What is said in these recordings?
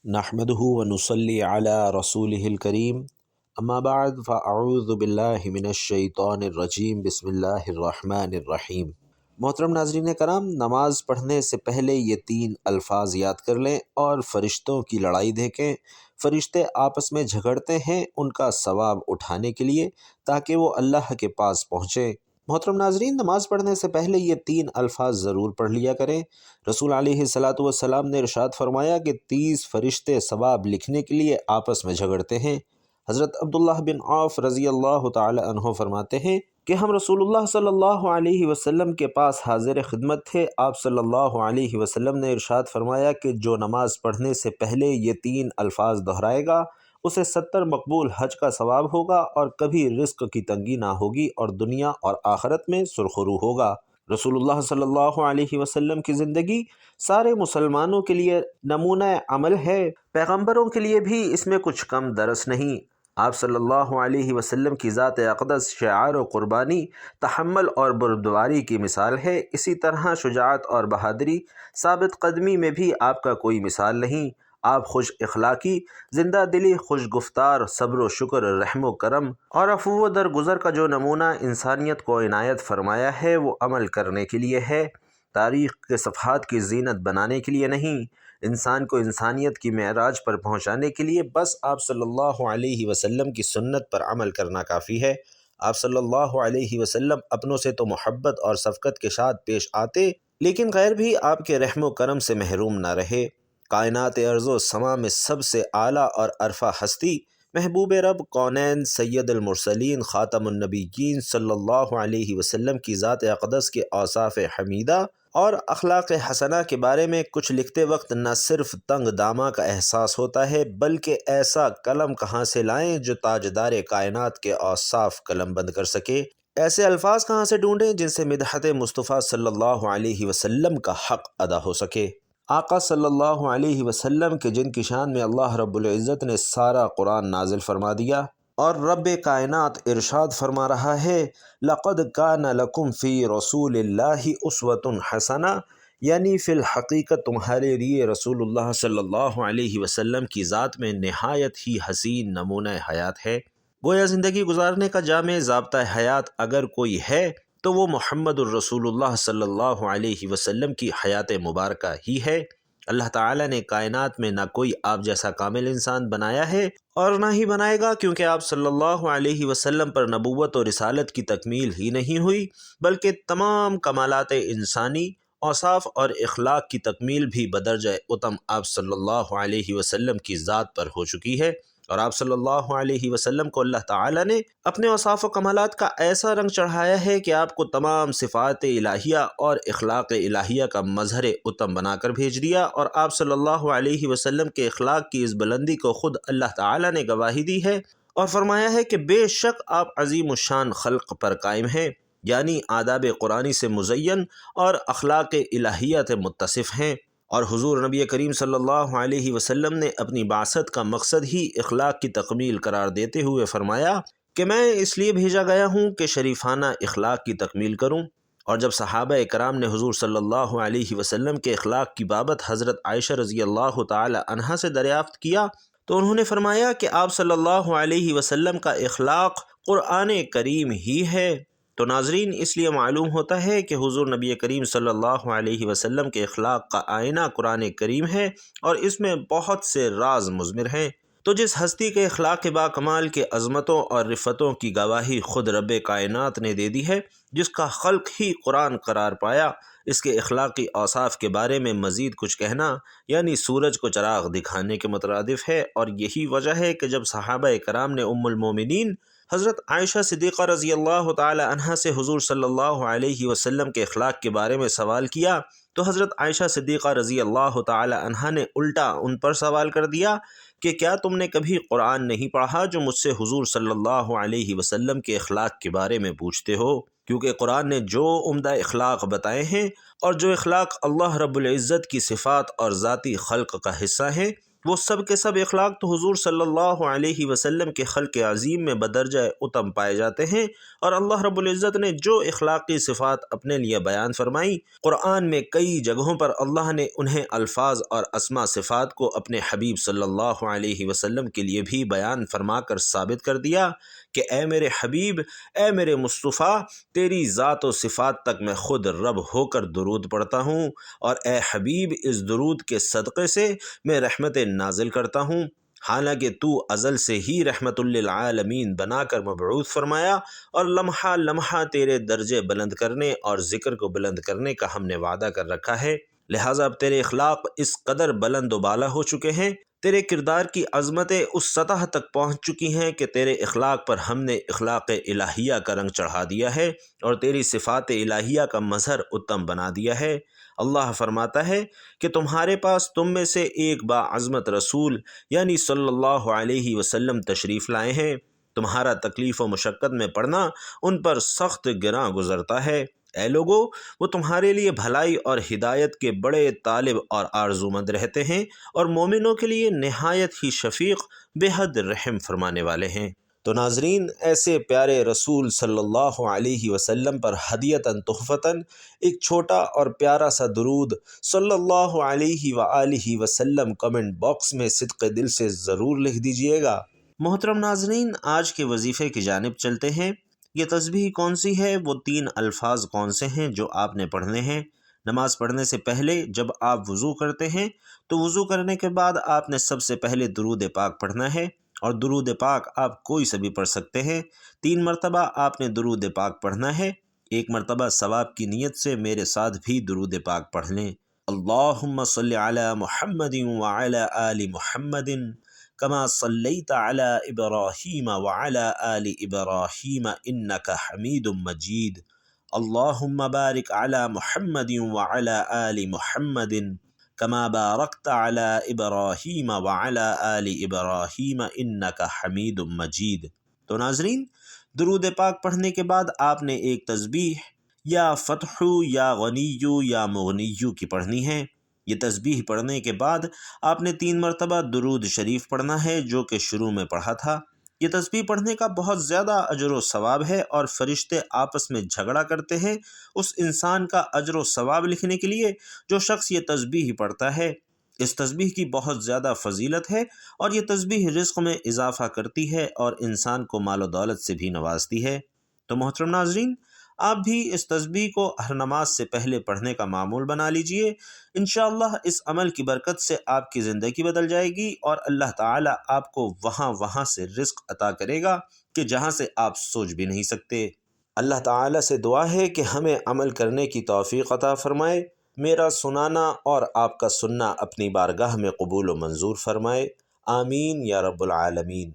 نحمده ونصلي على رسوله الكريم اما بعد فاعوذ باللہ من الشیطان الرجیم بسم اللہ الرحمن الرحیم۔ محترم ناظرین کرام، نماز پڑھنے سے پہلے یہ 3 الفاظ یاد کر لیں اور فرشتوں کی لڑائی دیکھیں۔ فرشتے آپس میں جھگڑتے ہیں ان کا ثواب اٹھانے کے لیے تاکہ وہ اللہ کے پاس پہنچیں۔ محترم ناظرین، نماز پڑھنے سے پہلے یہ 3 الفاظ ضرور پڑھ لیا کریں۔ رسول علیہ الصلاۃ والسلام نے ارشاد فرمایا کہ 30 فرشتے ثواب لکھنے کے لیے آپس میں جھگڑتے ہیں۔ حضرت عبداللہ بن عوف رضی اللہ تعالی عنہ فرماتے ہیں کہ ہم رسول اللہ صلی اللہ علیہ وسلم کے پاس حاضر خدمت تھے۔ آپ صلی اللہ علیہ وسلم نے ارشاد فرمایا کہ جو نماز پڑھنے سے پہلے یہ 3 الفاظ دہرائے گا اسے 70 مقبول حج کا ثواب ہوگا اور کبھی رزق کی تنگی نہ ہوگی اور دنیا اور آخرت میں سرخرو ہوگا۔ رسول اللہ صلی اللہ علیہ وسلم کی زندگی سارے مسلمانوں کے لیے نمونہ عمل ہے، پیغمبروں کے لیے بھی اس میں کچھ کم درس نہیں۔ آپ صلی اللہ علیہ وسلم کی ذات اقدس شعار و قربانی، تحمل اور بردباری کی مثال ہے۔ اسی طرح شجاعت اور بہادری، ثابت قدمی میں بھی آپ کا کوئی مثال نہیں۔ آپ خوش اخلاقی، زندہ دلی، خوش گفتار، صبر و شکر، رحم و کرم اور عفو و درگزر کا جو نمونہ انسانیت کو عنایت فرمایا ہے وہ عمل کرنے کے لیے ہے، تاریخ کے صفحات کی زینت بنانے کے لیے نہیں۔ انسان کو انسانیت کی معراج پر پہنچانے کے لیے بس آپ صلی اللہ علیہ وسلم کی سنت پر عمل کرنا کافی ہے۔ آپ صلی اللہ علیہ وسلم اپنوں سے تو محبت اور شفقت کے ساتھ پیش آتے، لیکن غیر بھی آپ کے رحم و کرم سے محروم نہ رہے۔ کائنات ارض و سما میں سب سے اعلیٰ اور عرفہ ہستی، محبوب رب کونین، سید المرسلین، خاتم النبیین صلی اللہ علیہ وسلم کی ذات اقدس کے اوصاف حمیدہ اور اخلاق حسنہ کے بارے میں کچھ لکھتے وقت نہ صرف تنگ دامہ کا احساس ہوتا ہے بلکہ ایسا قلم کہاں سے لائیں جو تاجدار کائنات کے اوصاف قلم بند کر سکے، ایسے الفاظ کہاں سے ڈھونڈیں جن سے مدحت مصطفیٰ صلی اللہ علیہ وسلم کا حق ادا ہو سکے۔ آقا صلی اللہ علیہ وسلم کے جن کی شان میں اللہ رب العزت نے سارا قرآن نازل فرما دیا اور رب کائنات ارشاد فرما رہا ہے، لَقَدْ كَانَ لَكُمْ فِي رَسُولِ اللَّهِ أُسْوَةٌ حَسَنَةٌ، یعنی فی الحقیقت تمہارے لیے رسول اللہ صلی اللہ علیہ وسلم کی ذات میں نہایت ہی حسین نمونہ حیات ہے۔ گویا زندگی گزارنے کا جامع ضابطہ حیات اگر کوئی ہے تو وہ محمد الرسول اللہ صلی اللہ علیہ وسلم کی حیات مبارکہ ہی ہے۔ اللہ تعالیٰ نے کائنات میں نہ کوئی آپ جیسا کامل انسان بنایا ہے اور نہ ہی بنائے گا، کیونکہ آپ صلی اللہ علیہ وسلم پر نبوت و رسالت کی تکمیل ہی نہیں ہوئی بلکہ تمام کمالات انسانی، اوصاف اور اخلاق کی تکمیل بھی بدرجہ اتم آپ صلی اللہ علیہ وسلم کی ذات پر ہو چکی ہے۔ اور آپ صلی اللہ علیہ وسلم کو اللہ تعالیٰ نے اپنے اوصاف و کمالات کا ایسا رنگ چڑھایا ہے کہ آپ کو تمام صفات الہیہ اور اخلاق الہیہ کا مظہر اتم بنا کر بھیج دیا، اور آپ صلی اللہ علیہ وسلم کے اخلاق کی اس بلندی کو خود اللہ تعالیٰ نے گواہی دی ہے اور فرمایا ہے کہ بے شک آپ عظیم الشان خلق پر قائم ہیں، یعنی آداب قرآنی سے مزین اور اخلاق الہیہ سے متصف ہیں۔ اور حضور نبی کریم صلی اللہ علیہ وسلم نے اپنی بعثت کا مقصد ہی اخلاق کی تکمیل قرار دیتے ہوئے فرمایا کہ میں اس لیے بھیجا گیا ہوں کہ شریفانہ اخلاق کی تکمیل کروں۔ اور جب صحابہ کرام نے حضور صلی اللہ علیہ وسلم کے اخلاق کی بابت حضرت عائشہ رضی اللہ تعالی عنہا سے دریافت کیا تو انہوں نے فرمایا کہ آپ صلی اللہ علیہ وسلم کا اخلاق قرآن کریم ہی ہے۔ تو ناظرین، اس لیے معلوم ہوتا ہے کہ حضور نبی کریم صلی اللہ علیہ وسلم کے اخلاق کا آئینہ قرآن کریم ہے اور اس میں بہت سے راز مضمر ہیں۔ تو جس ہستی کے اخلاق با کمال کے عظمتوں اور رفتوں کی گواہی خود رب کائنات نے دے دی ہے، جس کا خلق ہی قرآن قرار پایا، اس کے اخلاقی اوصاف کے بارے میں مزید کچھ کہنا یعنی سورج کو چراغ دکھانے کے مترادف ہے۔ اور یہی وجہ ہے کہ جب صحابہ کرام نے ام المومنین حضرت عائشہ صدیقہ رضی اللہ تعالی عنہا سے حضور صلی اللہ علیہ وسلم کے اخلاق کے بارے میں سوال کیا تو حضرت عائشہ صدیقہ رضی اللہ تعالی عنہا نے الٹا ان پر سوال کر دیا کہ کیا تم نے کبھی قرآن نہیں پڑھا جو مجھ سے حضور صلی اللہ علیہ وسلم کے اخلاق کے بارے میں پوچھتے ہو؟ کیونکہ قرآن نے جو عمدہ اخلاق بتائے ہیں اور جو اخلاق اللہ رب العزت کی صفات اور ذاتی خلق کا حصہ ہیں وہ سب کے سب اخلاق تو حضور صلی اللہ علیہ وسلم کے خلق عظیم میں بدرجہ اتم پائے جاتے ہیں، اور اللہ رب العزت نے جو اخلاقی صفات اپنے لیے بیان فرمائی، قرآن میں کئی جگہوں پر اللہ نے انہیں الفاظ اور اسماء صفات کو اپنے حبیب صلی اللہ علیہ وسلم کے لیے بھی بیان فرما کر ثابت کر دیا کہ اے میرے حبیب، اے میرے مصطفیٰ، تیری ذات و صفات تک میں خود رب ہو کر درود پڑھتا ہوں، اور اے حبیب، اس درود کے صدقے سے میں رحمت نازل کرتا ہوں، حالانکہ تو ازل سے ہی رحمت للعالمین بنا کر مبعوث فرمایا، اور لمحہ لمحہ تیرے درجے بلند کرنے اور ذکر کو بلند کرنے کا ہم نے وعدہ کر رکھا ہے، لہٰذا اب تیرے اخلاق اس قدر بلند و بالا ہو چکے ہیں، تیرے کردار کی عظمتیں اس سطح تک پہنچ چکی ہیں کہ تیرے اخلاق پر ہم نے اخلاق الہیہ کا رنگ چڑھا دیا ہے، اور تیری صفات الہیہ کا مظہر اتم بنا دیا ہے۔ اللہ فرماتا ہے کہ تمہارے پاس تم میں سے ایک باعظمت رسول یعنی صلی اللہ علیہ وسلم تشریف لائے ہیں، تمہارا تکلیف و مشقت میں پڑنا ان پر سخت گراں گزرتا ہے۔ اے لوگو، وہ تمہارے لیے بھلائی اور ہدایت کے بڑے طالب اور آرزومند رہتے ہیں، اور مومنوں کے لیے نہایت ہی شفیق، بے حد رحم فرمانے والے ہیں۔ تو ناظرین، ایسے پیارے رسول صلی اللہ علیہ وسلم پر ہدیتاً تحفتاً ایک چھوٹا اور پیارا سا درود صلی اللہ علیہ وآلہ وسلم کمنٹ باکس میں صدق دل سے ضرور لکھ دیجئے گا۔ محترم ناظرین، آج کے وظیفے کی جانب چلتے ہیں۔ یہ تسبیح کون سی ہے، وہ 3 الفاظ کون سے ہیں جو آپ نے پڑھنے ہیں؟ نماز پڑھنے سے پہلے جب آپ وضو کرتے ہیں تو وضو کرنے کے بعد آپ نے سب سے پہلے درود پاک پڑھنا ہے، اور درود پاک آپ کوئی سے بھی پڑھ سکتے ہیں۔ 3 مرتبہ آپ نے درود پاک پڑھنا ہے۔ ایک مرتبہ ثواب کی نیت سے میرے ساتھ بھی درود پاک پڑھ لیں۔ اللہم صلی علی محمد وعلی آل محمد کما صلیت علی ابراہیم وعلی آل ابراہیم انک حمید مجید۔ اللہم بارک علی محمد وعلی آل محمد کما بارکت علی ابراہیم وعلی آل ابراہیم انک حمید مجید۔ تو ناظرین، درود پاک پڑھنے کے بعد آپ نے ایک تسبیح یا فتح یا غنی یا مغنی کی پڑھنی ہے۔ یہ تسبیح پڑھنے کے بعد آپ نے 3 مرتبہ درود شریف پڑھنا ہے جو کہ شروع میں پڑھا تھا۔ یہ تسبیح پڑھنے کا بہت زیادہ اجر و ثواب ہے، اور فرشتے آپس میں جھگڑا کرتے ہیں اس انسان کا اجر و ثواب لکھنے کے لیے جو شخص یہ تسبیح پڑھتا ہے۔ اس تسبیح کی بہت زیادہ فضیلت ہے، اور یہ تسبیح رزق میں اضافہ کرتی ہے اور انسان کو مال و دولت سے بھی نوازتی ہے۔ تو محترم ناظرین، آپ بھی اس تسبیح کو ہر نماز سے پہلے پڑھنے کا معمول بنا لیجئے۔ انشاءاللہ اس عمل کی برکت سے آپ کی زندگی بدل جائے گی، اور اللہ تعالی آپ کو وہاں سے رزق عطا کرے گا کہ جہاں سے آپ سوچ بھی نہیں سکتے۔ اللہ تعالی سے دعا ہے کہ ہمیں عمل کرنے کی توفیق عطا فرمائے، میرا سنانا اور آپ کا سننا اپنی بارگاہ میں قبول و منظور فرمائے، آمین یا رب العالمین۔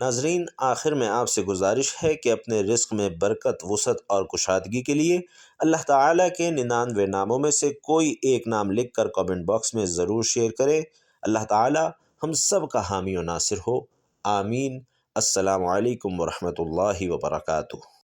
ناظرین، آخر میں آپ سے گزارش ہے کہ اپنے رزق میں برکت، وسعت اور کشادگی کے لیے اللہ تعالیٰ کے 99 ناموں میں سے کوئی ایک نام لکھ کر کمنٹ باکس میں ضرور شیئر کریں۔ اللہ تعالیٰ ہم سب کا حامی و ناصر ہو، آمین۔ السلام علیکم ورحمۃ اللہ وبرکاتہ۔